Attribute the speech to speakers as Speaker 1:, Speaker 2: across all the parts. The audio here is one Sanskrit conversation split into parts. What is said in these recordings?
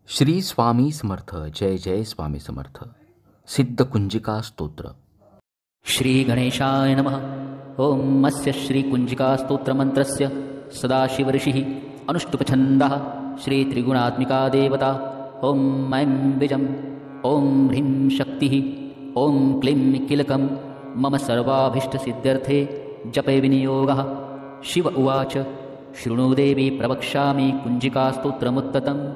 Speaker 1: श्री स्वामी समर्थ. जय जय स्वामी समर्थ. सिद्ध कुंजिका स्तोत्र.
Speaker 2: श्री गणेशाय नमः. ओम अस्य श्री कुंजिका स्तोत्र मंत्रस्य सदाशिव ऋषिः अनुष्टुपछन्दः श्री त्रिगुणात्मिका देवता. ओम ऐं बीजम् ओम ह्रीं शक्तिः ओम क्लीं कीलकं मम सर्वाभीष्टसिद्ध्यर्थे जपे विनियोगः. शिव उवाच शृणु देवी प्रवक्ष्यामि कुंजिकास्तोत्रमुत्तमम्.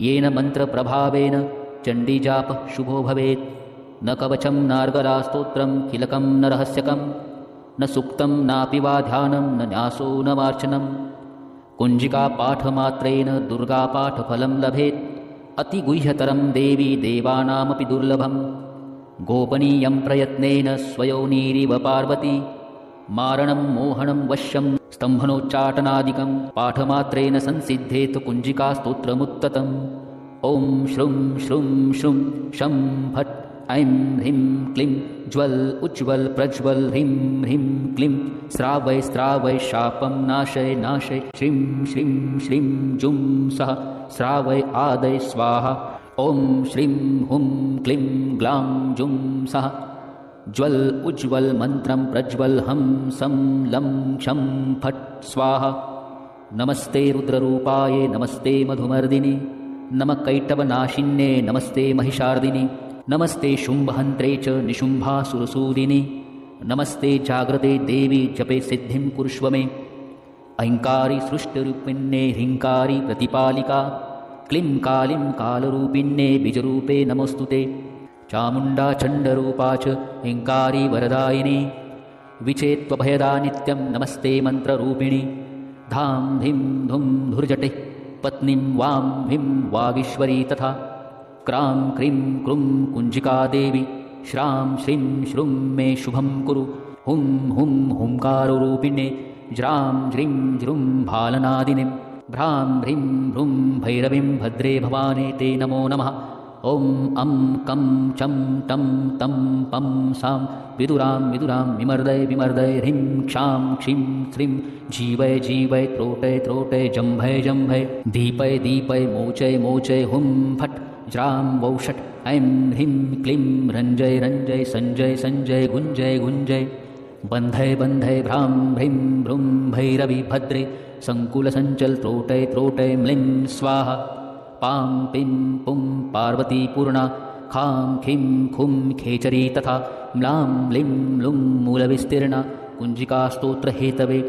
Speaker 2: येन मन्त्रप्रभावेन चण्डीजापः शुभो भवेत्. न कवचं नार्गलास्तोत्रं कीलकं न रहस्यकं न सूक्तं नापि वा ध्यानं न न्यासो न वार्चनं. कुञ्जिकापाठमात्रेण दुर्गापाठफलं लभेत्. अतिगुह्यतरं देवी देवानामपि दुर्लभं. गोपनीयं प्रयत्नेन स्वयोनिरिव पार्वती. मारणं मोहनं वश्यं स्तम्भनोच्चाटनादिकं पाठमात्रेण संसिद्धेत कुञ्जिकास्तोत्रमुत्तमम्. ॐ श्रुं श्रुं श्रुं शं फट् ऐं ह्रीं क्लीं ज्वल उज्ज्वल प्रज्वल ह्रीं ह्रीं क्लीं स्रावय स्रावय शापं नाशय नाशय श्रीं श्रीं श्रीं जुं सः स्रावय आदय स्वाहा. ॐ श्रीं हुं क्लीं ग्लां जुं सः ज्वल उज्ज्वल मंत्रं प्रज्वल हं सं लं क्षं फट् स्वाहा. नमस्ते रुद्ररूपाय नमस्ते मधुमर्दिनि नमः कैटवनाशिन्ये नमस्ते महिषार्दिनि नमस्ते शुम्भहन्त्रे च निशुम्भासुरसूदिनि नमस्ते जाग्रते देवी जपे सिद्धिं कुरुष्व मे. ऐङ्कारी सृष्टिरूपिण्ये ह्रीङ्कारी प्रतिपालिका क्लीं कालीं कालरूपिण्ये बीजरूपे नमोऽस्तुते. चामुण्डा चण्डरूपा च ह्रीङ्कारी वरदायिनी विचेत्त्वभयदा नित्यं नमस्ते मन्त्ररूपिणी. धां धिं धुं धुर्जटे पत्नीं वां ह्रीं वागीश्वरी तथा क्रां क्रीं क्रूं कुञ्जिकादेवी श्रां श्रीं श्रुं मे शुभं कुरु. हुं हुं हुंकारोरूपिणे ज्रां ज्रीं ज्रुं भालनादिनीं भ्रां ह्रीं भ्रूं भैरवीं भद्रे भवाने ते नमो नमः. ॐ अं कं चं टं तं पं सां विदुरां विदुरां विमर्दय विमर्दय ह्रीं क्षां क्षीं श्रीं जीवय जीवय त्रोटय त्रोटय जम्भय जम्भय दीपय दीपय मोचय मोचय हुं फट् ज्रां वौषट् ऐं ह्रीं क्लीं रञ्जय रञ्जय सञ्जय सञ्जय गुञ्जय गुञ्जय बन्धय बन्धय भ्रां ह्रीं भ्रूं भैरवी भद्रे सङ्कुलसञ्चल त्रोटय त्रोटय म्लीं स्वाहा. पां पिं पुं पार्वती पूर्णा खां खीं खुं खेचरी तथा म्लां म्लीं लुं मूलविस्तीर्णा कुञ्जिकास्तोत्रहेतवे.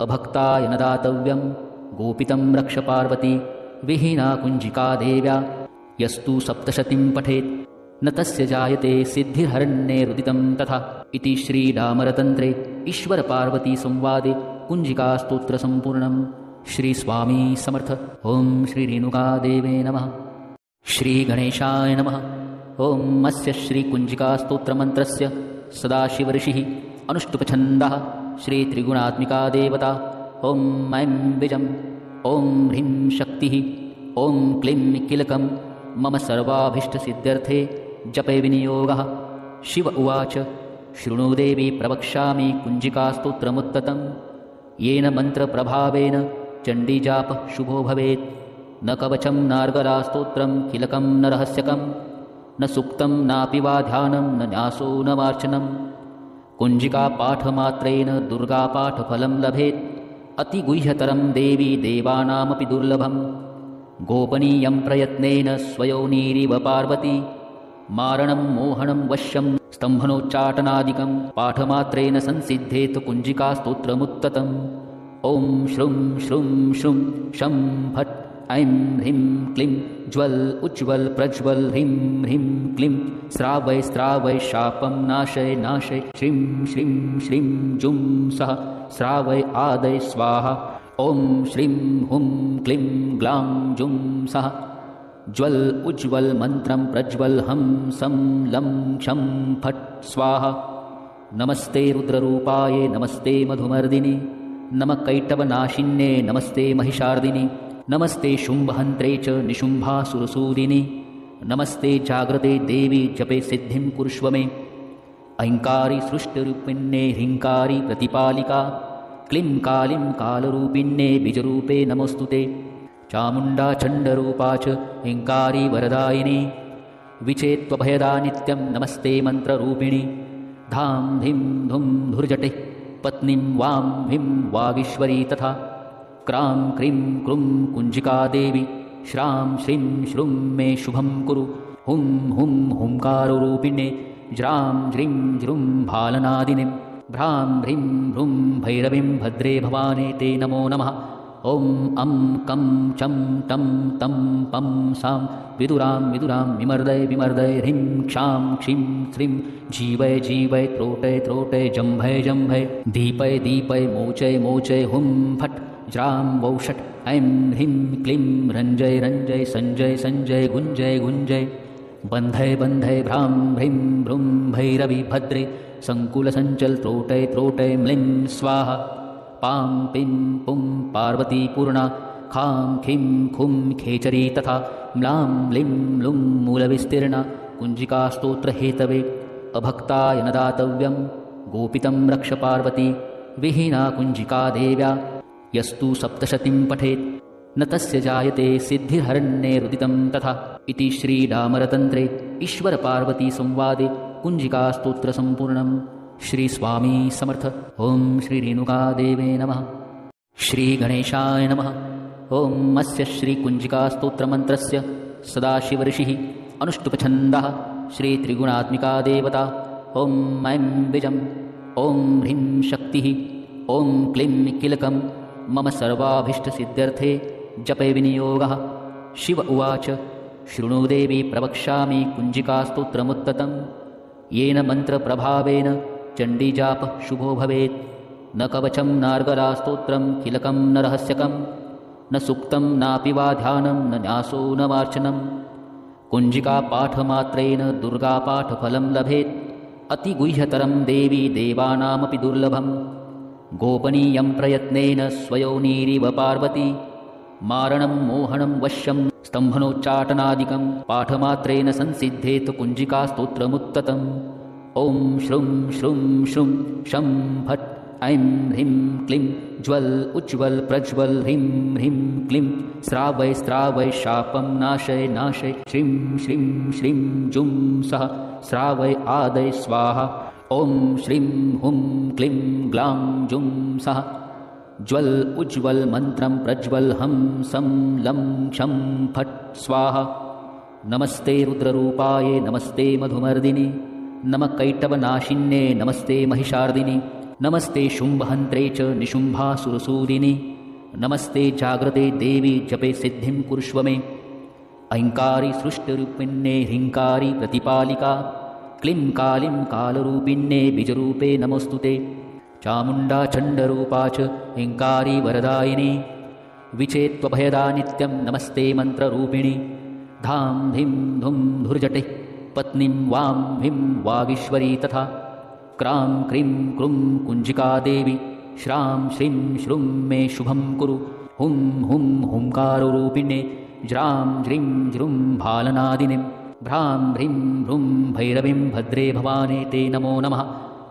Speaker 2: अभक्ताय न दातव्यं गोपितं रक्ष पार्वती विहीना कुञ्जिका देव्या यस्तु सप्तशतीं पठेत् न तस्य जायते सिद्धिर्हरण्येरुदितं तथा. इति श्रीडामरतन्त्रे ईश्वरपार्वतीसंवादे कुञ्जिकास्तोत्रसम्पूर्णम्. श्री स्वामी समर्थ. ओम श्री रेणुकादेवे नमः. श्री गणेशाय नमः. ओम अस्य श्री कुंजिका स्तोत्र मंत्रस्य सदाशिव ऋषिः अनुष्टुपछन्दः श्री त्रिगुणात्मिका देवता. ओम ऐं बीजम् ओम ह्रीं शक्तिः ओम क्लीं कीलकं मम सर्वाभीष्टसिद्ध्यर्थे जपे विनियोगः. शिव उवाच शृणु देवी प्रवक्ष्यामि कुंजिकास्तोत्रमुत्तमम्. येन मन्त्रप्रभावेन चण्डीजापः शुभो भवेत्. न कवचं नार्गलास्तोत्रं कीलकं न रहस्यकं न सूक्तं नापि वा ध्यानं न न्यासो न वार्चनं. कुञ्जिकापाठमात्रेण दुर्गापाठफलं लभेत्. अतिगुह्यतरं देवी देवानामपि दुर्लभं. गोपनीयं प्रयत्नेन स्वयोनिरिव पार्वती. मारणं मोहनं वश्यं स्तम्भनोच्चाटनादिकं पाठमात्रेण संसिद्धेत कुञ्जिकास्तोत्रमुत्तमम्. ॐ श्रुं श्रुं श्रुं शं फट् ऐं ह्रीं क्लीं ज्वल उज्ज्वल प्रज्वल ह्रीं ह्रीं क्लीं स्रावय स्रावय शापं नाशय नाशय श्रीं श्रीं श्रीं जुं सः स्रावय आदय स्वाहा. ॐ श्रीं हुं क्लीं ग्लां जुं सः ज्वल उज्ज्वल मंत्रं प्रज्वल हं सं लं क्षं फट् स्वाहा. नमस्ते रुद्ररूपाय नमस्ते मधुमर्दिनि नमः कैटवनाशिन्ये नमस्ते महिषार्दिनि नमस्ते शुम्भहन्त्रे च निशुम्भासुरसूदिनि नमस्ते जाग्रते देवी जपे सिद्धिं कुरुष्व मे. ऐङ्कारी सृष्टिरूपिण्ये ह्रीङ्कारी प्रतिपालिका क्लीं कालीं कालरूपिण्ये बीजरूपे नमोऽस्तुते. चामुण्डा चण्डरूपा च हिङ्कारी वरदायिनी विचेत्त्वभयदा नित्यं नमस्ते मन्त्ररूपिणी धां धिं धुं धुर्जटे पत्नीं वां भिं वागीश्वरी तथा क्रां क्रीं क्रूं कुञ्जिका देवी श्रां श्रीं श्रूं मे शुभं कुरु हुं हुं हुंकारुरूपिणे ज्रां ज्रीं ज्रूं भालनादिनीं भ्रां ह्रीं भ्रूं भैरवीं भद्रे भवाने ते नमो नमः ॐ अं कं चं टं तं पं सां विदुरां विदुरां विमर्दय विमर्दय ह्रीं क्षां क्षीं श्रीं जीवय जीवय त्रोटय त्रोटय जम्भय जम्भय दीपय दीपय मोचय मोचय हुं फट् ज्रां वौषट् ऐं ह्रीं क्लीं रञ्जय रञ्जय सञ्जय सञ्जय गुञ्जय गुञ्जय बन्धय बन्धय भ्रां ह्रीं भ्रूं भैरवी भद्रे सङ्कुलसञ्चल त्रोटय त्रोटय म्लीं स्वाहा पां पिं पुं पार्वती पूर्णा खां खीं खुं खेचरी तथा म्लां म्लीं लुं मूलविस्तीर्णा कुञ्जिकास्तोत्रहेतवे अभक्ताय न दातव्यं गोपितं रक्ष पार्वती विहीना कुञ्जिका देव्या यस्तु सप्तशतीं पठेत् न तस्य जायते सिद्धिर्हरण्येरुदितं तथा इति श्रीडामरतन्त्रे ईश्वरपार्वतीसंवादे कुञ्जिकास्तोत्रसम्पूर्णम् श्री स्वामी समर्थ ओं श्री रेणुकादेवे नमः श्री गणेशाय नमः ओं अस्य श्री कुञ्जिकास्तोत्रमन्त्रस्य सदाशिवऋषिः अनुष्टुप्छन्दः श्री त्रिगुणात्मिका देवता ओं ऐं बीजम् ओं ह्रीं शक्तिः ओं क्लीं किलकं मम सर्वाभीष्टसिद्ध्यर्थे जपे विनियोगः शिव उवाच शृणु देवी प्रवक्ष्यामि कुञ्जिकास्तोत्रमुत्तमं येन मन्त्रप्रभावेन चण्डीजापः शुभो भवेत् न कवचं नार्गलास्तोत्रं किलकं न रहस्यकं न सूक्तं नापि वा ध्यानं न न्यासो न वार्चनं कुञ्जिकापाठमात्रेण दुर्गापाठफलं लभेत् अतिगुह्यतरं देवी देवानामपि दुर्लभं गोपनीयं प्रयत्नेन स्वयोनिरिव पार्वती मारणं मोहनं वश्यं स्तम्भनोच्चाटनादिकं पाठमात्रेण संसिद्धेत कुञ्जिकास्तोत्रमुत्तमम् ॐ श्रुं श्रुं श्रुं शं फट् ऐं ह्रीं क्लीं ज्वल उज्ज्वल प्रज्वल ह्रीं ह्रीं क्लीं स्रावय स्रावय शापं नाशय नाशय श्रीं श्रीं श्रीं जुं सः स्रावय आदय स्वाहा ॐ श्रीं हुं क्लीं ग्लां जुं सः ज्वल उज्ज्वल मन्त्रं प्रज्वल हं सं लं क्षं फट् स्वाहा नमस्ते रुद्ररूपाय नमस्ते मधुमर्दिनि नमः कैटवनाशिन्ये नमस्ते महिषार्दिनि नमस्ते शुम्भहन्त्रे च निशुम्भासुरसूदिनि नमस्ते जाग्रते देवी जपे सिद्धिं कुरुष्व मे ऐङ्कारी सृष्टिरूपिण्ये ह्रीङ्कारी प्रतिपालिका क्लीं कालीं कालरूपिण्ये बीजरूपे नमोऽस्तु ते चामुण्डा चण्डरूपा च हिङ्कारी वरदायिनी विचेत्त्वभयदा नित्यं नमस्ते मन्त्ररूपिणी धां धिं धुं धुर्जटे पत्नीं वां भिं वागीश्वरी तथा क्रां क्रीं क्रूं कुञ्जिका देवी श्रां श्रीं श्रूं मे शुभं कुरु हुं हुं हुंकारुरूपिणे ज्रां ज्रीं ज्रूं भालनादिनीं भ्रां ह्रीं भ्रूं भैरवीं भद्रे भवाने ते नमो नमः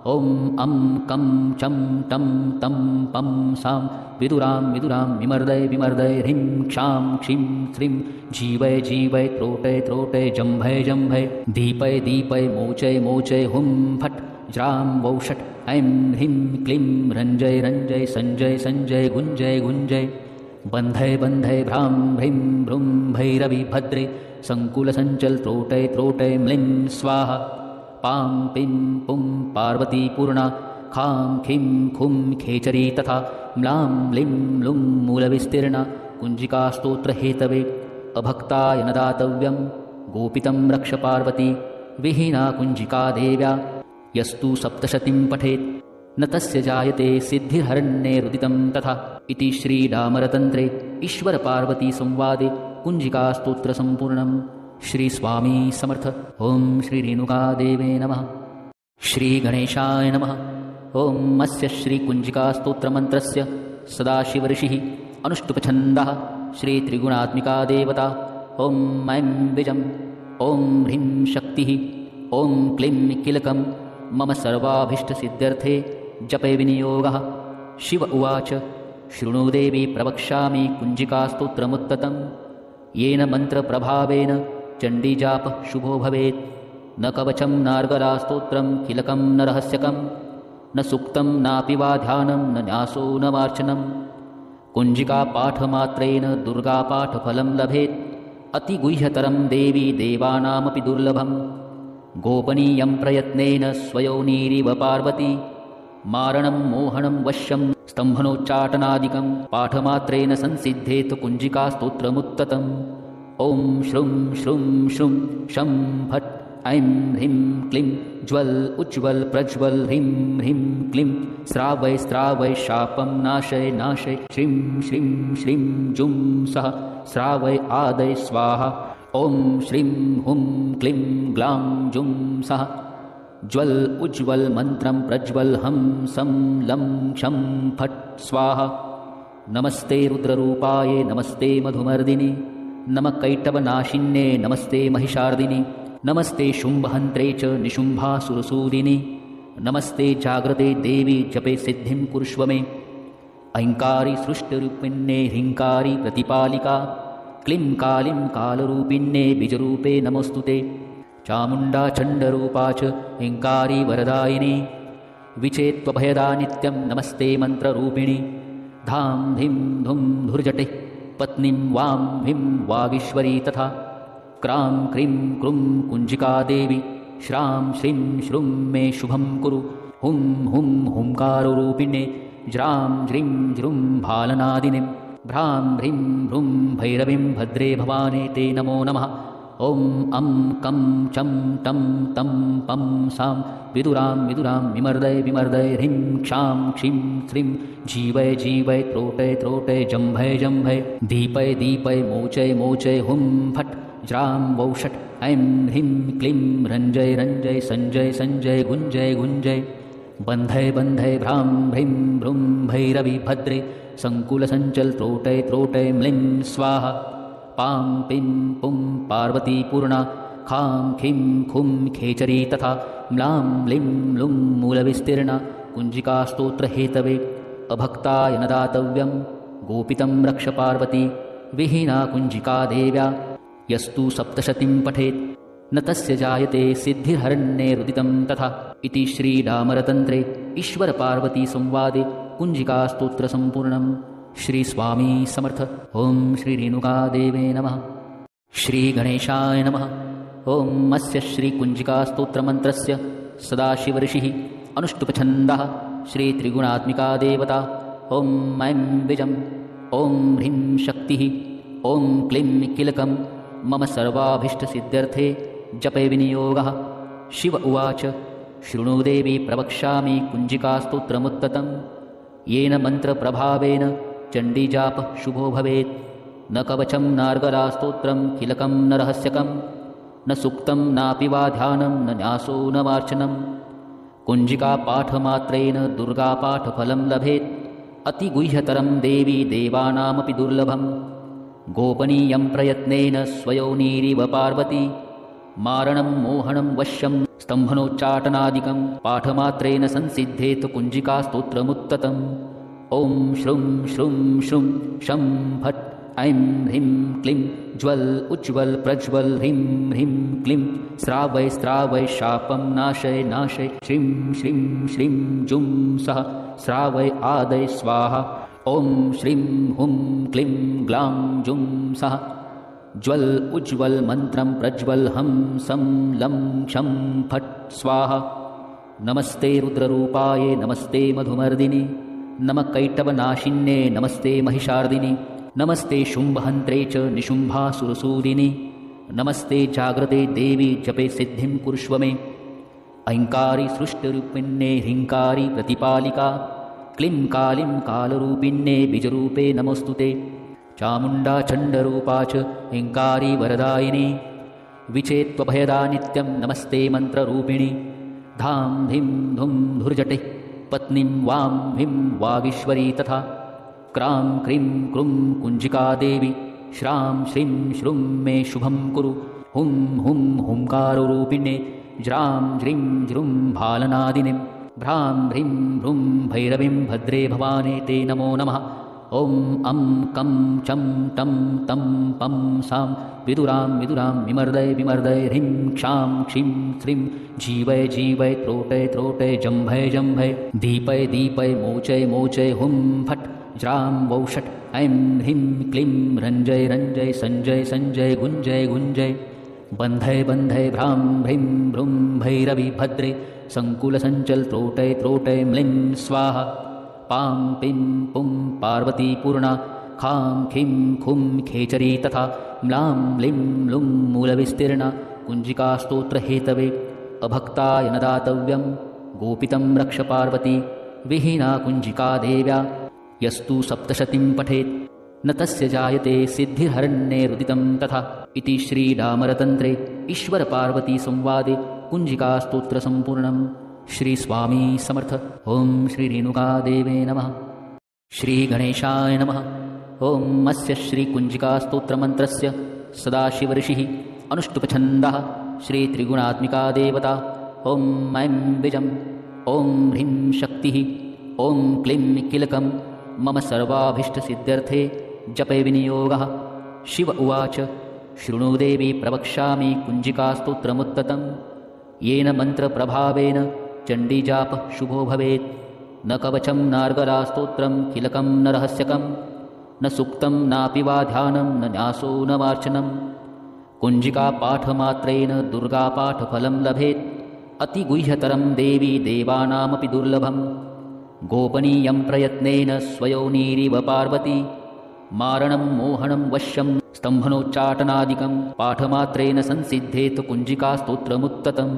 Speaker 2: ॐ अं कं चं टं तं पं सां विदुरां विदुरां विमर्दय विमर्दय ह्रीं क्षां क्षीं श्रीं जीवय जीवय त्रोटय त्रोटय जम्भय जम्भय दीपय दीपय मोचय मोचय हुं फट् ज्रां वौषट् ऐं ह्रीं क्लीं रञ्जय रञ्जय सञ्जय सञ्जय गुञ्जय गुञ्जय बन्धय बन्धय भ्रां ह्रीं भ्रूं भैरवी भद्रे सङ्कुलसञ्चल त्रोटय त्रोटय म्लीं स्वाहा पां पिं पुं पार्वती पूर्णा खां खीं खुं खेचरी तथा म्लां म्लीं लुं मूलविस्तीर्णा कुञ्जिकास्तोत्रहेतवे अभक्ताय न दातव्यं गोपितं रक्ष पार्वती विहीना कुञ्जिका देव्या यस्तु सप्तशतीं पठेत् न तस्य जायते सिद्धिर्हरण्येरुदितं तथा इति श्रीडामरतन्त्रे ईश्वरपार्वतीसंवादे कुञ्जिकास्तोत्रसम्पूर्णम् श्री स्वामी समर्थ ओं श्री रेणुकादेवे नमः श्री गणेशाय नमः ओं अस्य श्री कुञ्जिकास्तोत्रमन्त्रस्य सदाशिवऋषिः अनुष्टुप्छन्दः श्री त्रिगुणात्मिका देवता ओं ऐं बीजम् ओं ह्रीं शक्तिः ओं क्लीं किलकं मम सर्वाभीष्टसिद्ध्यर्थे जपे विनियोगः शिव उवाच शृणु देवी प्रवक्ष्यामि कुञ्जिकास्तोत्रमुत्ततं येन मन्त्रप्रभावेन चण्डीजापः शुभो भवेत्। न कवचं नार्गलास्तोत्रं किलकं न रहस्यकं न सूक्तं नापि वा ध्यानं न न्यासो न वार्चनं। कुञ्जिकापाठमात्रेण दुर्गापाठफलं लभेत् अतिगुह्यतरं देवी देवानामपि दुर्लभं। गोपनीयं प्रयत्नेन स्वयोनिरिव पार्वती मारणं मोहनं वश्यं स्तम्भनोच्चाटनादिकं पाठमात्रेण संसिद्धेत कुञ्जिकास्तोत्रमुत्ततम्। ॐ श्रुं श्रुं श्रुं शं फट् ऐं ह्रीं क्लीं ज्वल उज्ज्वल प्रज्वल ह्रीं ह्रीं क्लीं स्रावय स्रावय शापं नाशय नाशय श्रीं श्रीं श्रीं जुं सः स्रावय आदय स्वाहा। ॐ श्रीं हुं क्लीं ग्लां जुं सः ज्वल उज्ज्वल मन्त्रं प्रज्वल हं सं लं क्षं फट् स्वाहा। नमस्ते रुद्ररूपाय नमस्ते मधुमर्दिनि नमः कैटवनाशिन्ये नमस्ते महिषार्दिनि नमस्ते शुम्भहन्त्रे च निशुम्भासुरसूदिनि नमस्ते जाग्रते देवी जपे सिद्धिं कुरुष्व मे। ऐङ्कारी सृष्टिरूपिण्ये ह्रीङ्कारी प्रतिपालिका क्लीं कालीं कालरूपिण्ये बीजरूपे नमोऽस्तु ते। चामुण्डा चण्डरूपा च ह्रीङ्कारी वरदायिनी विचेत्त्वभयदा नित्यं नमस्ते मन्त्ररूपिणी। धां धिं धुं धुर्जटे पत्नीं वां ह्रीं वागीश्वरी तथा क्रां क्रीं क्रूं कुञ्जिका देवी श्रां श्रीं श्रुं मे शुभं कुरु। हुं हुं हुंकारोरूपिणे ज्रां ज्रीं ज्रुं भालनादिनीं भ्रां ह्रीं भ्रूं भैरवीं भद्रे भवाने ते नमो नमः। ॐ अं कं चं टं तं पं सां विदुरां विदुरां विमर्दय विमर्दय ह्रीं क्षां क्षीं श्रीं जीवय जीवय त्रोटय त्रोटय जम्भय जम्भय दीपय दीपय मोचय मोचय हुं फट् ज्रां वौषट् ऐं ह्रीं क्लीं रञ्जय रञ्जय सञ्जय सञ्जय गुञ्जय गुञ्जय बन्धय बन्धय भ्रां ह्रीं भ्रूं भैरवी भद्रे सङ्कुलसञ्चल त्रोटय त्रोटय म्लीं स्वाहा। पां पिं पुं पार्वती पूर्णा खां खीं खुं खेचरी तथा म्लां म्लीं लुं मूलविस्तीर्णा कुञ्जिकास्तोत्रहेतवे। अभक्ताय न दातव्यं गोपितं रक्ष पार्वती विहीना कुञ्जिका देव्या यस्तु सप्तशतीं पठेत् न तस्य जायते सिद्धिर्हरण्येरुदितं तथा। इति श्रीडामरतन्त्रे ईश्वरपार्वतीसंवादे कुञ्जिकास्तोत्रसम्पूर्णम्। श्रीस्वामी समर्थ। ॐ श्रीरेणुकादेवे नमः। श्रीगणेशाय नमः। ॐ अस्य श्रीकुञ्जिकास्तोत्रमन्त्रस्य सदाशिवऋषिः अनुष्टुप्छन्दः श्रीत्रिगुणात्मिका देवता। ॐ ऐं बीजम् ॐ ह्रीं शक्तिः ॐ क्लीं कीलकं मम सर्वाभीष्टसिद्ध्यर्थे जपे विनियोगः। शिव उवाच शृणु देवी प्रवक्ष्यामि कुञ्जिकास्तोत्रमुत्ततं येन मन्त्रप्रभावेन चण्डीजापः शुभो भवेत्। न कवचं नार्गलास्तोत्रं किलकं न रहस्यकं न सूक्तं नापि वा ध्यानं न न्यासो न वार्चनं। कुञ्जिकापाठमात्रेण दुर्गापाठफलं लभेत् अतिगुह्यतरं देवी देवानामपि दुर्लभं। गोपनीयं प्रयत्नेन स्वयोनिरिव पार्वती मारणं मोहनं वश्यं स्तम्भनोच्चाटनादिकं पाठमात्रेण संसिद्धेत कुञ्जिकास्तोत्रमुत्ततम्। ॐ श्रुं श्रुं श्रुं शं फट् ऐं ह्रीं क्लीं ज्वल उज्ज्वल प्रज्वल ह्रीं ह्रीं क्लीं स्रावय स्रावय शापं नाशय नाशय श्रीं श्रीं श्रीं जुं सः स्रावय आदय स्वाहा। ॐ श्रीं हुं क्लीं ग्लां जुं सः ज्वल उज्ज्वल मन्त्रं प्रज्वल हं सं लं क्षं फट् स्वाहा। नमस्ते रुद्ररूपाय नमस्ते मधुमर्दिनि नमः कैटवनाशिन्ये नमस्ते महिषार्दिनि नमस्ते शुम्भहन्त्रे च निशुम्भासुरसूदिनि नमस्ते जाग्रते देवी जपे सिद्धिं कुरुष्व मे। ऐङ्कारी सृष्टिरूपिण्ये ह्रीङ्कारी प्रतिपालिका क्लीं कालीं कालरूपिण्ये बीजरूपे नमोऽस्तु ते। चामुण्डा चण्डरूपा च ह्रीङ्कारी वरदायिनी विचेत्त्वभयदा नित्यं नमस्ते मन्त्ररूपिणी। धां धिं धुं धुर्जटे पत्नीं वां ह्रीं वागीश्वरी तथा क्रां क्रीं क्रूं कुञ्जिका देवी श्रां श्रीं श्रुं मे शुभं कुरु। हुं हुं हुंकारोरूपिणे ज्रां ज्रीं ज्रुं भालनादिनीं भ्रां ह्रीं भ्रूं भैरवीं भद्रे भवाने ते नमो नमः। ॐ अं कं चं टं तं पं सां विदुरां विदुरां विमर्दय विमर्दय ह्रीं क्षां क्षीं श्रीं जीवय जीवय त्रोटय त्रोटय जम्भय जम्भय दीपय दीपय मोचय मोचय हुं फट् ज्रां वौषट् ऐं ह्रीं क्लीं रञ्जय रञ्जय सञ्जय सञ्जय गुञ्जय गुञ्जय बन्धय बन्धय भ्रां ह्रीं भ्रूं भैरवि भद्रे सङ्कुलसञ्चल त्रोटय त्रोटय म्लीं स्वाहा पां पिं पुं पार्वती पूर्णा खां खीं खुं खेचरी तथा म्लां म्लीं लुं मूलविस्तीर्णा कुञ्जिकास्तोत्रहेतवे अभक्ताय न दातव्यं गोपितं रक्ष पार्वती विहीना कुञ्जिका देव्या यस्तु सप्तशतीं पठेत् न तस्य जायते सिद्धिर्हरण्येरुदितं तथा इति श्रीडामरतन्त्रे ईश्वरपार्वतीसंवादे कुञ्जिकास्तोत्रसम्पूर्णम् श्री स्वामी समर्थ। ओं श्री रेणुकादेवे नमः। श्री गणेशाय नमः। ओं अस्य श्री कुञ्जिकास्तोत्रमन्त्रस्य सदाशिवऋषिः अनुष्टुप्छन्दः श्री त्रिगुणात्मिका देवता ओं ऐं बीजम् ओं ह्रीं शक्तिः ओं क्लीं कीलकं मम सर्वाभीष्टसिद्ध्यर्थे जपे विनियोगः। शिव उवाच शृणु देवी प्रवक्ष्यामि कुञ्जिकास्तोत्रमुत्तमं येन मन्त्रप्रभावेन चण्डीजापः शुभो भवेत्। न कवचं नार्गरास्तोत्रं कीलकं न रहस्यकं न सूक्तं नापि वा ध्यानं न न्यासो न वार्चनं। कुञ्जिकापाठमात्रेण दुर्गापाठफलं लभेत् अतिगुह्यतरं देवी देवानामपि दुर्लभं। गोपनीयं प्रयत्नेन स्वयोनिरिव पार्वती मारणं मोहनं वश्यं स्तम्भनोच्चाटनादिकं पाठमात्रेण संसिद्धेत कुञ्जिकास्तोत्रमुत्तमम्।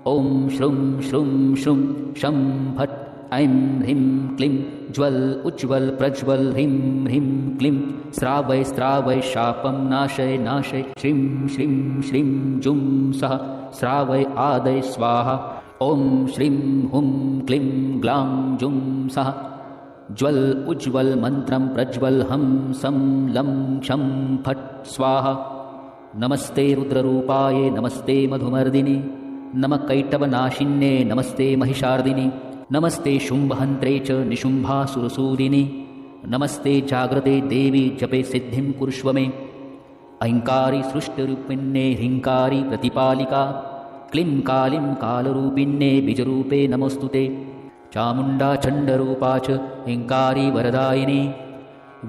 Speaker 2: ॐ श्रुं श्रुं श्रुं शं फट् ऐं ह्रीं क्लीं ज्वल उज्ज्वल प्रज्वल ह्रीं ह्रीं क्लीं स्रावय स्रावय शापं नाशय नाशय श्रीं श्रीं श्रीं जुं सः स्रावय आदय स्वाहा। ॐ श्रीं हुं क्लीं ग्लां जुं सः ज्वल उज्ज्वल मन्त्रं प्रज्वल हं सं लं क्षं फट् स्वाहा। नमस्ते रुद्ररूपाय नमस्ते मधुमर्दिनि नमः कैटवनाशिन्ये नमस्ते महिषार्दिनि नमस्ते शुम्भहन्त्रे च निशुम्भासुरसूदिनि नमस्ते जाग्रते देवी जपे सिद्धिं कुरुष्व मे। ऐङ्कारी सृष्टिरूपिण्ये ह्रीङ्कारी प्रतिपालिका क्लीं कालीं कालरूपिण्ये बीजरूपे नमोऽस्तुते। चामुण्डा चण्डरूपा च ऐङ्कारी वरदायिनी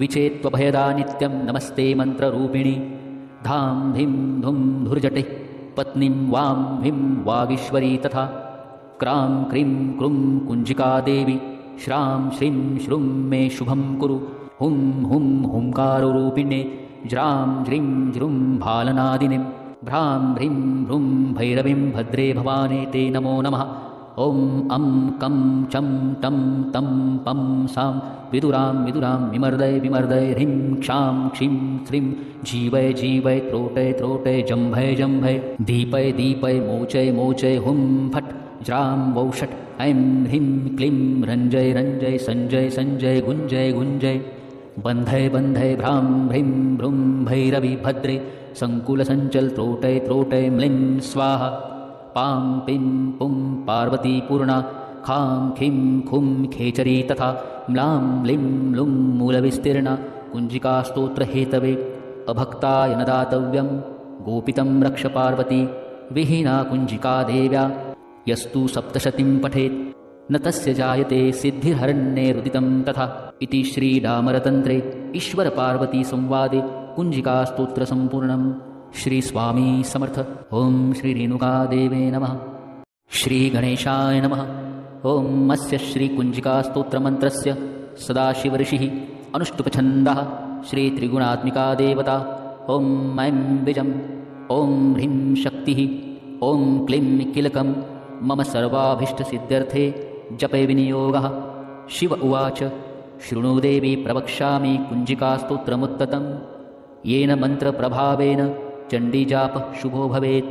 Speaker 2: विचेत्त्वभयदा नित्यं नमस्ते मन्त्ररूपिणी। धां धिं धुं धुर्जटे पत्नीं वां ह्रीं वागीश्वरी तथा क्रां क्रीं क्रूं कुञ्जिका देवी श्रां श्रीं श्रुं मे शुभं कुरु। हुं हुं हुंकारोरूपिणे ज्रां ज्रीं ज्रुं भालनादिनीं भ्रां ह्रीं भ्रूं भैरवीं भद्रे भवाने ते नमो नमः। ॐ अं कं चं टं तं पं सां विदुरां विदुरां विमर्दय विमर्दय ह्रीं क्षां क्षीं श्रीं जीवय जीवय त्रोटय त्रोटय जम्भय जम्भय दीपय दीपय मोचय मोचय हुं फट् ज्रां वौषट् ऐं ह्रीं क्लीं रञ्जय रञ्जय सञ्जय सञ्जय गुञ्जय गुञ्जय बन्धय बन्धय भ्रां ह्रीं भ्रूं भैरवि भद्रे सङ्कुलसञ्चल त्रोटय त्रोटय म्लीं स्वाहा। पां पिं पुं पार्वती पूर्णा खां खीं खुं खेचरी तथा म्लां म्लीं लुं मूलविस्तीर्णा कुञ्जिकास्तोत्रहेतवे अभक्ताय न दातव्यं गोपितं रक्ष पार्वती विहीना कुञ्जिका देव्या यस्तु सप्तशतीं पठेत् न तस्य जायते सिद्धिर्हरण्येरुदितं तथा इति श्रीडामरतन्त्रे ईश्वरपार्वतीसंवादे कुञ्जिकास्तोत्रसम्पूर्णम्। श्री स्वामी समर्थ। ओं श्री रेणुकादेवे नमः। श्री गणेशाय नमः। ओं अस्य श्री कुञ्जिकास्तोत्रमन्त्रस्य सदाशिवऋषिः अनुष्टुप्छन्दः श्री त्रिगुणात्मिका देवता ओं ऐं बीजम् ओं ह्रीं शक्तिः ओं क्लीं कीलकं मम सर्वाभीष्टसिद्ध्यर्थे जपे विनियोगः। शिव उवाच शृणु देवी प्रवक्ष्यामि कुञ्जिकास्तोत्रमुत्तमं येन मन्त्रप्रभावेन चण्डीजापः शुभो भवेत्।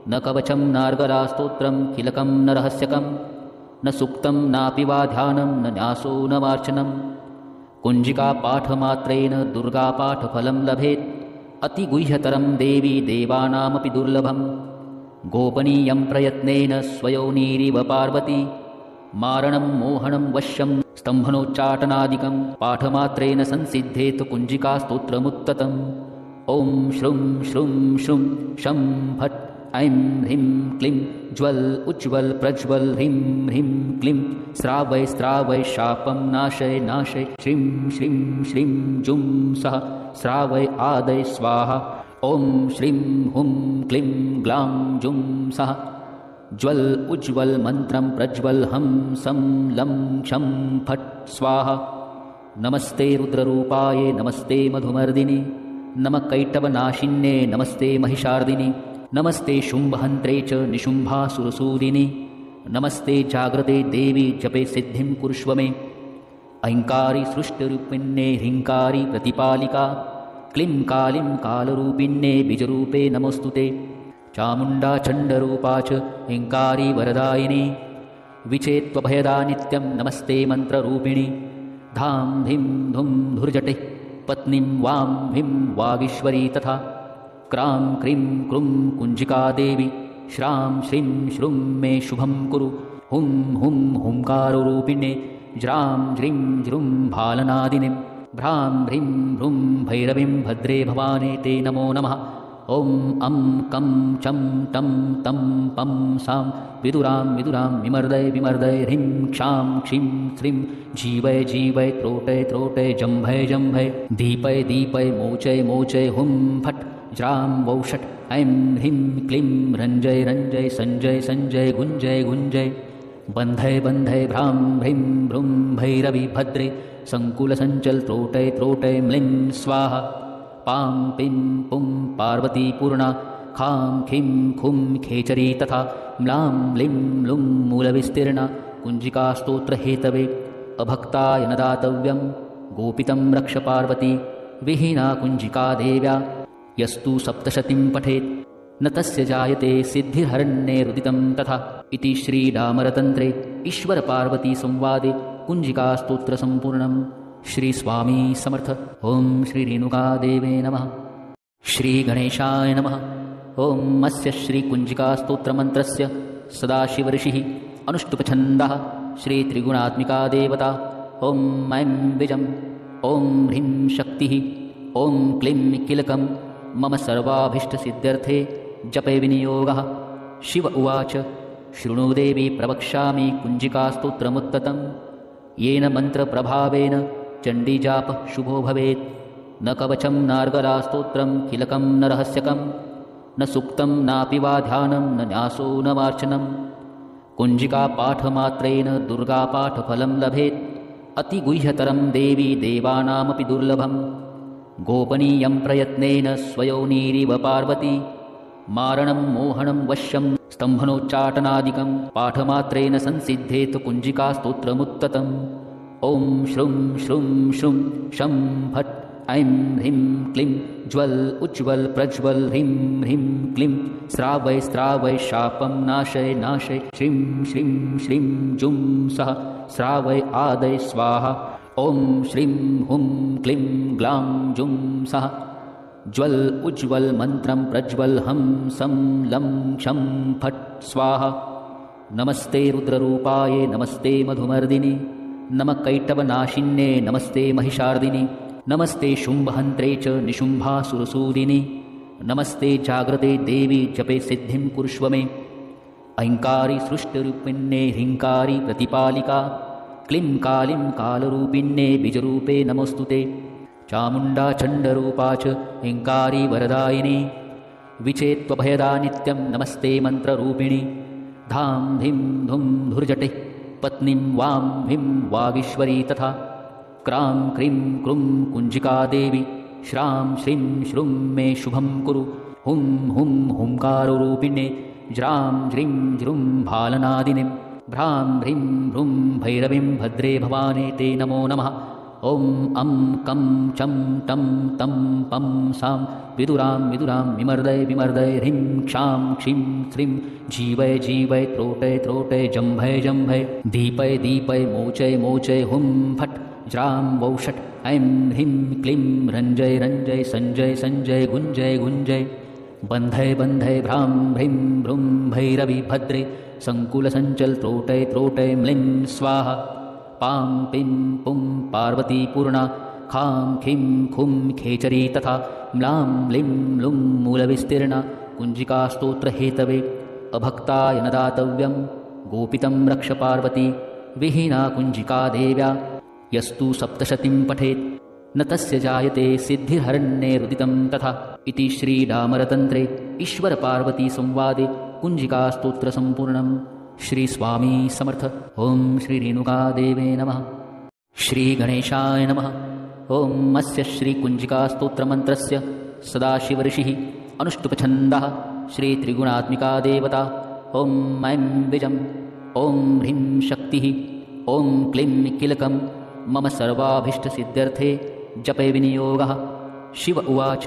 Speaker 2: न कवचं नार्गरास्तोत्रं कीलकं न रहस्यकं न सूक्तं नापि वा ध्यानं न न्यासो न वार्चनं। कुञ्जिकापाठमात्रेण दुर्गापाठफलं लभेत् अतिगुह्यतरं देवी देवानामपि दुर्लभं। गोपनीयं प्रयत्नेन स्वयोनिरिव पार्वती मारणं मोहनं वश्यं स्तम्भनोच्चाटनादिकं पाठमात्रेण संसिद्धेत कुञ्जिकास्तोत्रमुत्ततम्। ॐ श्रुं श्रुं श्रुं शं फट् ऐं ह्रीं क्लीं ज्वल उज्ज्वल प्रज्वल ह्रीं ह्रीं क्लीं स्रावय स्रावय शापं नाशय नाशय श्रीं श्रीं श्रीं जुं सः स्रावय आदय स्वाहा। ॐ श्रीं हुं क्लीं ग्लां जुं सः ज्वल उज्ज्वल मन्त्रं प्रज्वल हं सं लं क्षं फट् स्वाहा। नमस्ते रुद्ररूपाय नमस्ते मधुमर्दिनि नमः कैटवनाशिन्ये नमस्ते महिषार्दिनि नमस्ते शुम्भहन्त्रे च निशुम्भासुरसूदिनि नमस्ते जाग्रते देवी जपे सिद्धिं कुरुष्व मे। ऐङ्कारी सृष्टिरूपिण्ये ह्रीङ्कारी प्रतिपालिका क्लीं कालीं कालरूपिण्ये बीजरूपे नमोऽस्तु ते। चामुण्डा चण्डरूपा च ऐङ्कारी वरदायिनी विचेत्त्वभयदा नित्यं नमस्ते मन्त्ररूपिणी। धां धिं धुं धुर्जटे पत्नीं वां ह्रीं वागीश्वरी तथा क्रां क्रीं क्रूं कुञ्जिकादेवी श्रां श्रीं श्रुं मे शुभं कुरु। हुं हुं हुंकारोरूपिणे ज्रां ज्रीं ज्रुं भालनादिनीं भ्रां ह्रीं भ्रूं भैरवीं भद्रे भवाने ते नमो नमः। ॐ अं कं चं टं तं पं सां विदुरां विदुरां विमर्दय विमर्दय ह्रीं क्षां क्षीं श्रीं जीवय जीवय त्रोटय त्रोटय जम्भय जम्भय दीपय दीपय मोचय मोचय हुं फट् ज्रां वौषट् ऐं ह्रीं क्लीं रञ्जय रञ्जय सञ्जय सञ्जय गुञ्जय गुञ्जय बन्धय बन्धय भ्रां ह्रीं भ्रूं भैरवी भद्रे सङ्कुलसञ्चल त्रोटय त्रोटय म्लीं स्वाहा। पां पिं पुं पार्वती पूर्णा खां खीं खुं खेचरी तथा म्लां म्लीं लुं मूलविस्तीर्णा कुञ्जिकास्तोत्रहेतवे। अभक्ताय न दातव्यं गोपितं रक्ष पार्वती विहीना कुञ्जिका देव्या यस्तु सप्तशतीं पठेत् न तस्य जायते सिद्धिर्हरण्येरुदितं तथा। इति श्रीडामरतन्त्रे ईश्वरपार्वतीसंवादे कुञ्जिकास्तोत्रसम्पूर्णम्। श्री स्वामी समर्थ। ओम श्री रेणुकादेवे नमः। श्री गणेशाय नमः। ओम अस्य श्री कुञ्जिकास्तोत्रमन्त्रस्य सदाशिवऋषिः अनुष्टुप्छन्दः श्री त्रिगुणात्मिका देवता। ओम ऐं बीजम् ओम ह्रीं शक्तिः ओम क्लीं कीलकं मम सर्वाभीष्टसिद्ध्यर्थे जपे विनियोगः। शिव उवाच शृणु देवी प्रवक्ष्यामि कुञ्जिकास्तोत्रमुत्ततं येन मन्त्रप्रभावेन चण्डीजापः शुभो भवेत्। न कवचं नार्गलास्तोत्रं कीलकं न रहस्यकं न सूक्तं नापि वा ध्यानं न न्यासो न वार्चनं। कुञ्जिकापाठमात्रेण दुर्गापाठफलं लभेत् अतिगुह्यतरं देवी देवानामपि दुर्लभं। गोपनीयं प्रयत्नेन स्वयोनिरिव पार्वती मारणं मोहनं वश्यं स्तम्भनोच्चाटनादिकं पाठमात्रेण संसिद्धेत कुञ्जिकास्तोत्रमुत्ततम्। ॐ श्रुं श्रुं श्रुं शं फट् ऐं ह्रीं क्लीं ज्वल उज्ज्वल प्रज्वल ह्रीं ह्रीं क्लीं स्रावय स्रावय शापं नाशय नाशय श्रीं श्रीं श्रीं जुं सः स्रावय आदय स्वाहा। ॐ श्रीं हुं क्लीं ग्लां जुं सः ज्वल उज्ज्वल मन्त्रं प्रज्वल हं सं लं क्षं फट् स्वाहा। नमस्ते रुद्ररूपाय नमस्ते मधुमर्दिनि नमः कैटवनाशिन्ये नमस्ते महिषार्दिनि नमस्ते शुम्भहन्त्रे च निशुम्भासुरसूदिनि नमस्ते जाग्रते देवी जपे सिद्धिं कुरुष्व मे। ऐङ्कारी सृष्टिरूपिण्ये ह्रीङ्कारी प्रतिपालिका क्लीं कालीं कालरूपिण्ये बीजरूपे नमोऽस्तु ते। चामुण्डा चण्डरूपा च ऐङ्कारी वरदायिनी विचेत्त्वभयदा नित्यं नमस्ते मन्त्ररूपिणी। धां धिं धुं धुर्जटे पत्नीं वां ह्रीं वागीश्वरी तथा क्रां क्रीं क्रूं कुञ्जिकादेवी श्रां श्रीं श्रुं मे शुभं कुरु। हुं हुं हुंकारोरूपिणे ज्रां ज्रीं ज्रुं भालनादिनीं भ्रां ह्रीं भ्रूं भैरवीं भद्रे भवाने ते नमो नमः। ॐ अं कं चं टं तं पं सां विदुरां विदुरां विमर्दय विमर्दय ह्रीं क्षां क्षीं श्रीं जीवय जीवय त्रोटय त्रोटय जम्भय जम्भय दीपय दीपय मोचय मोचय हुं फट् ज्रां वौषट् ऐं ह्रीं क्लीं रञ्जय रञ्जय सञ्जय सञ्जय गुञ्जय गुञ्जय बन्धय बन्धय भ्रां भ्रीं भ्रूं भैरवि भद्रे सङ्कुलसञ्चल त्रोटय त्रोटय म्लीं स्वाहा पां पिं पुं पार्वती पूर्णा खां खीं खुं खेचरी तथा म्लां म्लीं लुं मूलविस्तीर्णा कुञ्जिकास्तोत्रहेतवे अभक्ताय न दातव्यं गोपितं रक्ष पार्वती विहीना कुञ्जिका देव्या यस्तु सप्तशतीं पठेत् न तस्य जायते सिद्धिर्हरण्येरुदितं तथा इति श्रीडामरतन्त्रे ईश्वरपार्वतीसंवादे कुञ्जिकास्तोत्रसम्पूर्णं। श्रीस्वामी समर्थ। ॐ श्रीरेणुकादेवे नमः। श्रीगणेशाय नमः। ॐ अस्य श्रीकुञ्जिकास्तोत्रमन्त्रस्य सदाशिवऋषिः अनुष्टुप्छन्दः श्रीत्रिगुणात्मिका देवता। ॐ ऐं बीजम् ॐ ह्रीं शक्तिः ॐ क्लीं कीलकं मम सर्वाभीष्टसिद्ध्यर्थे जपे विनियोगः। शिव उवाच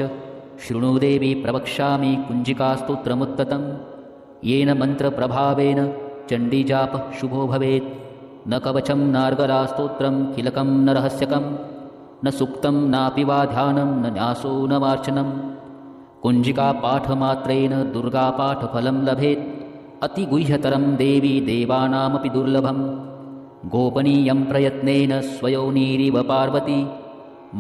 Speaker 2: शृणु देवी प्रवक्ष्यामि कुञ्जिकास्तोत्रमुत्ततं येन मन्त्रप्रभावेन चण्डीजापः शुभो भवेत्। न कवचं नार्गलास्तोत्रं कीलकं न रहस्यकं न सूक्तं नापि वा ध्यानं न न्यासो न वार्चनं। कुञ्जिकापाठमात्रेण दुर्गापाठफलं लभेत् अतिगुह्यतरं देवी देवानामपि दुर्लभं। गोपनीयं प्रयत्नेन स्वयोनिरिव पार्वती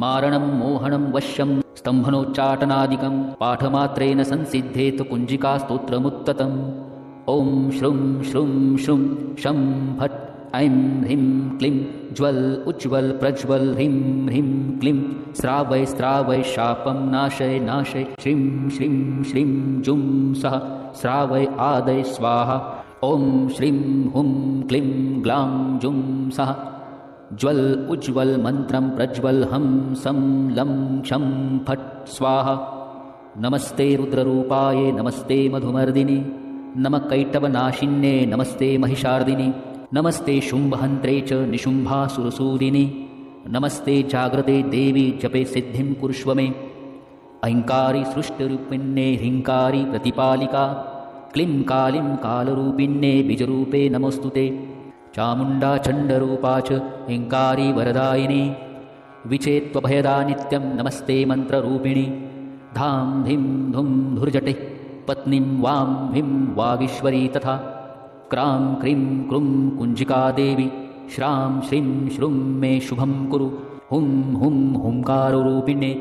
Speaker 2: मारणं मोहनं वश्यं स्तम्भनोच्चाटनादिकं पाठमात्रेण संसिद्धेत कुञ्जिकास्तोत्रमुत्ततम्। ॐ श्रुं श्रुं श्रुं शं फट् ऐं ह्रीं क्लीं ज्वल उज्ज्वल प्रज्वल ह्रीं ह्रीं क्लीं स्रावय स्रावय शापं नाशय नाशय श्रीं श्रीं श्रीं जुं सः स्रावय आदय स्वाहा। ॐ श्रीं हुं क्लीं ग्लां जुं सः ज्वल उज्ज्वल मन्त्रं प्रज्वल हं सं लं क्षं फट् स्वाहा। नमस्ते रुद्ररूपाय नमस्ते मधुमर्दिनि नमः कैटवनाशिन्ये नमस्ते महिषार्दिनि नमस्ते शुम्भहन्त्रे च निशुम्भासुरसूदिनि नमस्ते जाग्रते देवी जपे सिद्धिं कुर्ष्व मे। ऐङ्कारी सृष्टिरूपिण्ये ह्रीङ्कारी प्रतिपालिका क्लीं कालीं कालरूपिण्ये बीजरूपे नमोऽस्तु ते। चामुण्डा चण्डरूपा च ऐङ्कारी वरदायिनी विचेत्त्वभयदा नित्यं नमस्ते मन्त्ररूपिणी। धां धिं धुं धुर्जटे पत्नीं वां ह्रीं वागीश्वरी तथा क्रां क्रीं क्रूं कुञ्जिका देवी श्रां श्रीं श्रुं मे शुभं कुरु। हुं हुं हुंकारोरूपिणे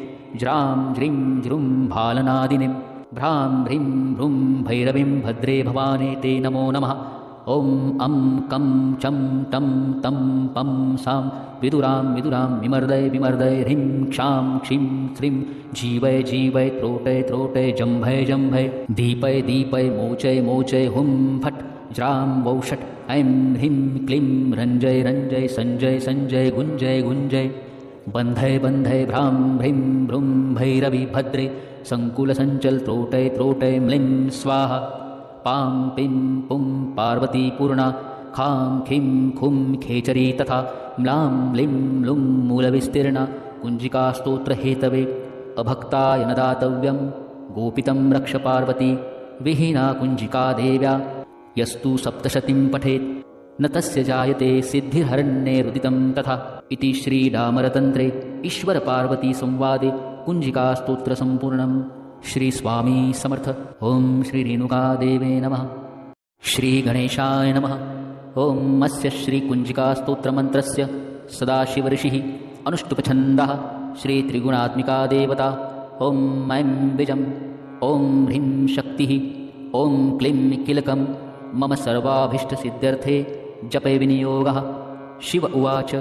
Speaker 2: ज्रां ज्रीं ज्रुं भालनादिनीं भ्रां ह्रीं भ्रूं भैरवीं भद्रे भवाने ते नमो नमः। ॐ अं कं चं टं तं पं सां विदुरां विदुरां विमर्दय विमर्दय ह्रीं क्षां क्षीं श्रीं जीवय जीवय त्रोटय त्रोटय जम्भय जम्भय दीपय दीपय मोचय मोचय हुं फट् ज्रां वौषट् ऐं ह्रीं क्लीं रञ्जय रञ्जय सञ्जय सञ्जय गुञ्जय गुञ्जय बन्धय बन्धय भ्रां ह्रीं भ्रूं भैरवि भद्रे सङ्कुलसञ्चल त्रोटय त्रोटय म्लीं स्वाहा। पां पिं पुं पार्वती पूर्णा खां खीं खुं खेचरी तथा म्लां म्लीं लुं मूलविस्तीर्णा कुञ्जिकास्तोत्रहेतवे अभक्ताय न दातव्यं गोपितं रक्ष पार्वती विहीना कुञ्जिका देव्या यस्तु सप्तशतीं पठेत् न तस्य जायते सिद्धिर्हरण्येरुदितं तथा इति श्रीडामरतन्त्रे ईश्वरपार्वतीसंवादे कुञ्जिकास्तोत्रसम्पूर्णम्। श्रीस्वामी समर्थ। ॐ श्रीरेणुकादेवे नमः। श्रीगणेशाय नमः। ॐ अस्य श्रीकुञ्जिकास्तोत्रमन्त्रस्य सदाशिवऋषिः अनुष्टुप्छन्दः श्रीत्रिगुणात्मिका देवता। ॐ ऐं बीजम् ॐ ह्रीं शक्तिः ॐ क्लीं कीलकं मम सर्वाभीष्टसिद्ध्यर्थे जपे विनियोगः। शिव उवाच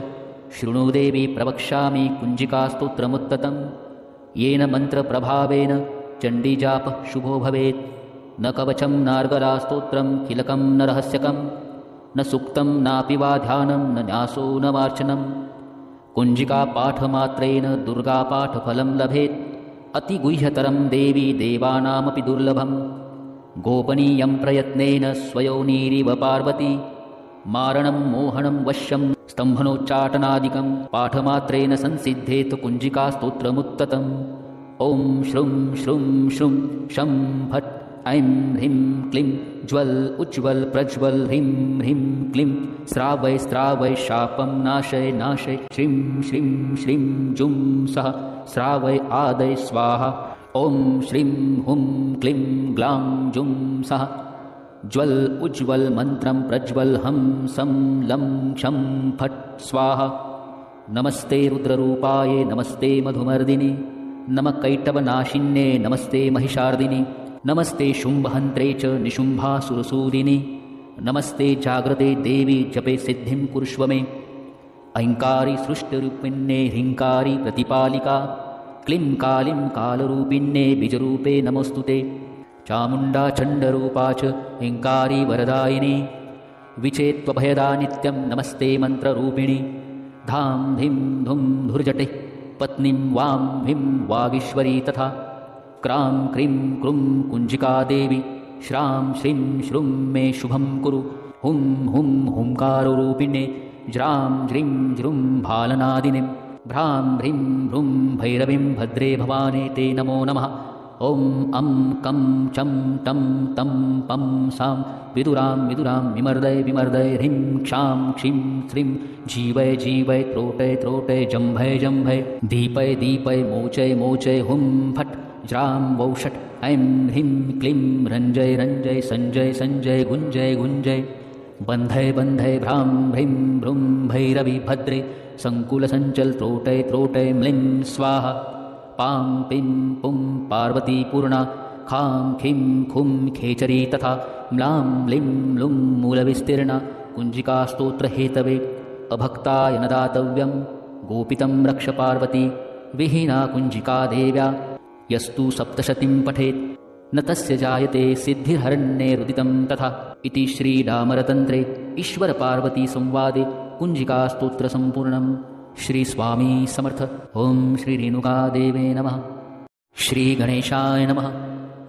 Speaker 2: शृणु देवी प्रवक्ष्यामि कुञ्जिकास्तोत्रमुत्ततं येन मन्त्रप्रभावेन चण्डीजापः शुभो भवेत्। न कवचं नार्गलास्तोत्रं कीलकं न रहस्यकं न सूक्तं नापि वा ध्यानं न न्यासो न वार्चनं। कुञ्जिकापाठमात्रेण दुर्गापाठफलं लभेत् अतिगुह्यतरं देवी देवानामपि दुर्लभं। गोपनीयं प्रयत्नेन स्वयोनिरिव पार्वती मारणं मोहनं वश्यं स्तम्भनोच्चाटनादिकं पाठमात्रेण संसिद्धेत कुञ्जिकास्तोत्रमुत्ततम्। ॐ श्रुं श्रुं श्रुं शं फट् ऐं ह्रीं क्लीं ज्वल उज्ज्वल प्रज्वल ह्रीं ह्रीं क्लीं स्रावय स्रावय शापं नाशय नाशय श्रीं श्रीं श्रीं जुं सः स्रावय आदय स्वाहा। ॐ श्रीं हुं क्लीं ग्लां जुं सः ज्वल उज्ज्वल मन्त्रं प्रज्वल हं सं लं क्षं फट् स्वाहा। नमस्ते रुद्ररूपाये नमस्ते मधुमर्दिनि नमः कैटवनाशिन्ये नमस्ते महिषार्दिनि नमस्ते शुम्भहन्त्रे च निशुम्भासुरसूदिनि नमस्ते जाग्रते देवी जपे सिद्धिं कुरुष्व मे। ऐङ्कारी सृष्टिरूपिण्ये ह्रीङ्कारी प्रतिपालिका क्लीं कालीं कालरूपिण्ये बीजरूपे नमोऽस्तु ते। चामुण्डा चण्डरूपा च ह्रीङ्कारी वरदायिनी विचेत्त्वभयदा नित्यं नमस्ते मन्त्ररूपिणी। धां धिं धुं धुर्जटे पत्नीं वां ह्रीं वागीश्वरी तथा क्रां क्रीं क्रूं कुञ्जिका देवी श्रां श्रीं श्रूं मे शुभं कुरु। हुं हुं हुंकारोरूपिणे ज्रां ज्रीं ज्रूं भालनादिनीं भ्रां ह्रीं भ्रूं भैरवीं भद्रे भवाने ते नमो नमः। ॐ अं कं चं टं तं पं सां विदुरां विदुरां विमर्दय विमर्दय ह्रीं क्षां क्षीं श्रीं जीवय जीवय त्रोटय त्रोटय जम्भय जम्भय दीपय दीपय मोचय मोचय हुं फट् ज्रां वौषट् ऐं ह्रीं क्लीं रञ्जय रञ्जय सञ्जय सञ्जय गुञ्जय गुञ्जय बन्धय बन्धय भ्रां ह्रीं भ्रूं भैरवी भद्रे सङ्कुलसञ्चल त्रोटय त्रोटय म्लीं स्वाहा। पां पिं पुं पार्वती पूर्णा खां खीं खुं खेचरी तथा म्लां म्लीं लुं मूलविस्तीर्णा कुञ्जिकास्तोत्रहेतवे। अभक्ताय न दातव्यं गोपितं रक्ष पार्वती विहीना कुञ्जिका देव्या यस्तु सप्तशतीं पठेत् न तस्य जायते सिद्धिर्हरण्येरुदितं तथा। इति श्रीडामरतन्त्रे ईश्वरपार्वतीसंवादे कुञ्जिकास्तोत्रसम्पूर्णम्। श्री स्वामी समर्थ। ॐ श्री रेणुकादेवे नमः। श्री गणेशाय नमः।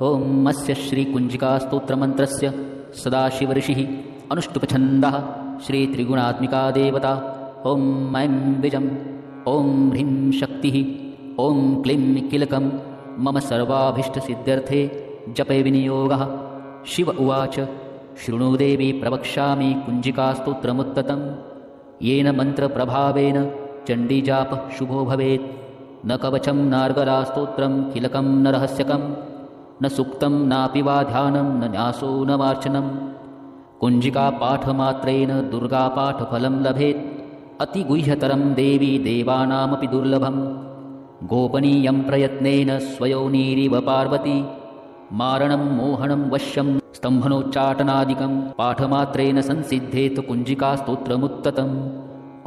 Speaker 2: ॐ अस्य श्री कुञ्जिकास्तोत्रमन्त्रस्य सदाशिवऋषिः अनुष्टुप्छन्दः श्री त्रिगुणात्मिका देवता। ॐ ऐं बीजम् ॐ ह्रीं शक्तिः ॐ क्लीं कीलकं मम सर्वाभीष्टसिद्ध्यर्थे जपे विनियोगः। शिव उवाच शृणु देवी प्रवक्ष्यामि कुञ्जिकास्तोत्रमुत्ततं येन मन्त्रप्रभावेन चण्डीजापः शुभो भवेत्। न कवचं नार्गलास्तोत्रं कीलकं न रहस्यकं न सूक्तं नापि वा ध्यानं न न्यासो न मार्चनं। कुञ्जिकापाठमात्रेण दुर्गापाठफलं लभेत् अतिगुह्यतरं देवी देवानामपि दुर्लभं। गोपनीयं प्रयत्नेन स्वयोनिरिव पार्वती मारणं मोहनं वश्यं स्तम्भनोच्चाटनादिकं पाठमात्रेण संसिद्धेत कुञ्जिकास्तोत्रमुत्ततम्।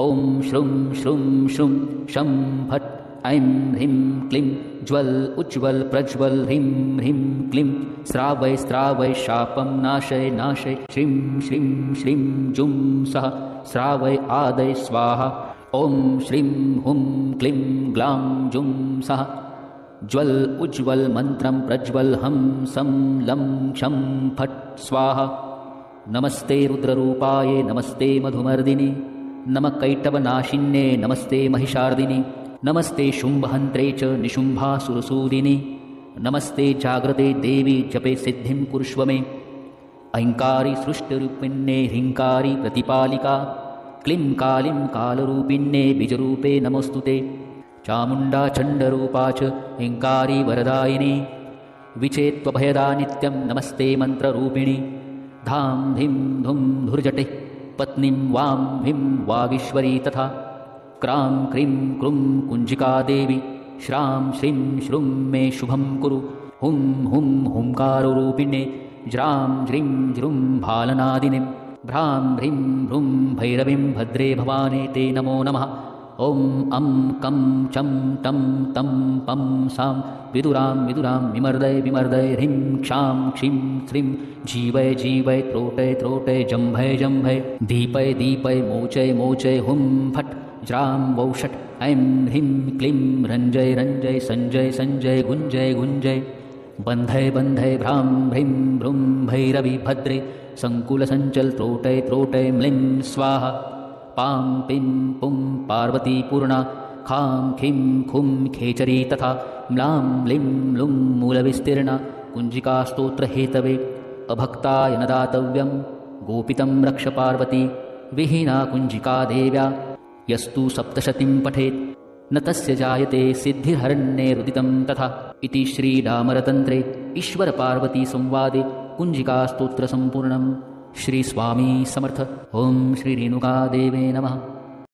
Speaker 2: ॐ श्रुं श्रुं श्रुं शं फट् ऐं ह्रीं क्लीं ज्वल उज्ज्वल प्रज्वल ह्रीं ह्रीं क्लीं स्रावय स्रावय शापं नाशय नाशय श्रीं श्रीं श्रीं जुं सः स्रावय आदय स्वाहा। ॐ श्रीं हुं क्लीं ग्लां जुं सः ज्वल उज्ज्वल मन्त्रं प्रज्वल हं सं लं क्षं फट् स्वाहा। नमस्ते रुद्ररूपाये नमस्ते मधुमर्दिनि नमः कैटवनाशिन्ये नमस्ते महिषार्दिनि नमस्ते शुम्भहन्त्रे च निशुम्भासुरसूदिनि नमस्ते जाग्रते देवी जपे सिद्धिं कुरुष्व मे। ऐङ्कारी सृष्टिरूपिण्ये ह्रीङ्कारी प्रतिपालिका क्लीं कालीं कालरूपिण्ये बीजरूपे नमोऽस्तु ते। चामुण्डा चण्डरूपा च ह्रीङ्कारी वरदायिनी विचेत्त्वभयदा नित्यं नमस्ते मन्त्ररूपिणी। धां धिं धुं धुर्जटे पत्नीं वां ह्रीं वागीश्वरी तथा क्रां क्रीं क्रूं कुञ्जिका देवी श्रां श्रीं श्रूं मे शुभं कुरु। हुं हुं हुंकारोरूपिणे ज्रां ज्रीं ज्रूं भालनादिनीं भ्रां ह्रीं भ्रूं भैरवीं भद्रे भवाने ते नमो नमः। ॐ अं कं चं टं तं पं सां विदुरां विदुरां विमर्दय विमर्दय ह्रीं क्षां क्षीं श्रीं जीवय जीवय त्रोटय त्रोटय जम्भय जम्भय दीपय दीपय मोचय मोचय हुं फट् ज्रां वौषट् ऐं ह्रीं क्लीं रञ्जय रञ्जय सञ्जय सञ्जय गुञ्जय गुञ्जय बन्धय बन्धय भ्रां ह्रीं भ्रूं भैरवी भद्रे सङ्कुलसञ्चल त्रोटय त्रोटय म्लीं स्वाहा। पां पिं पुं पार्वती पूर्णा खां खीं खुं खेचरी तथा म्लां म्लीं लुं मूलविस्तीर्णा कुञ्जिकास्तोत्रहेतवे। अभक्ताय न दातव्यं गोपितं रक्ष पार्वती विहीना कुञ्जिका देव्या यस्तु सप्तशतीं पठेत् न तस्य जायते सिद्धिर्हरण्येरुदितं तथा। इति श्रीडामरतन्त्रे ईश्वरपार्वतीसंवादे कुञ्जिकास्तोत्रसम्पूर्णम्। श्रीस्वामी समर्थ। ॐ श्रीरेणुकादेवे नमः।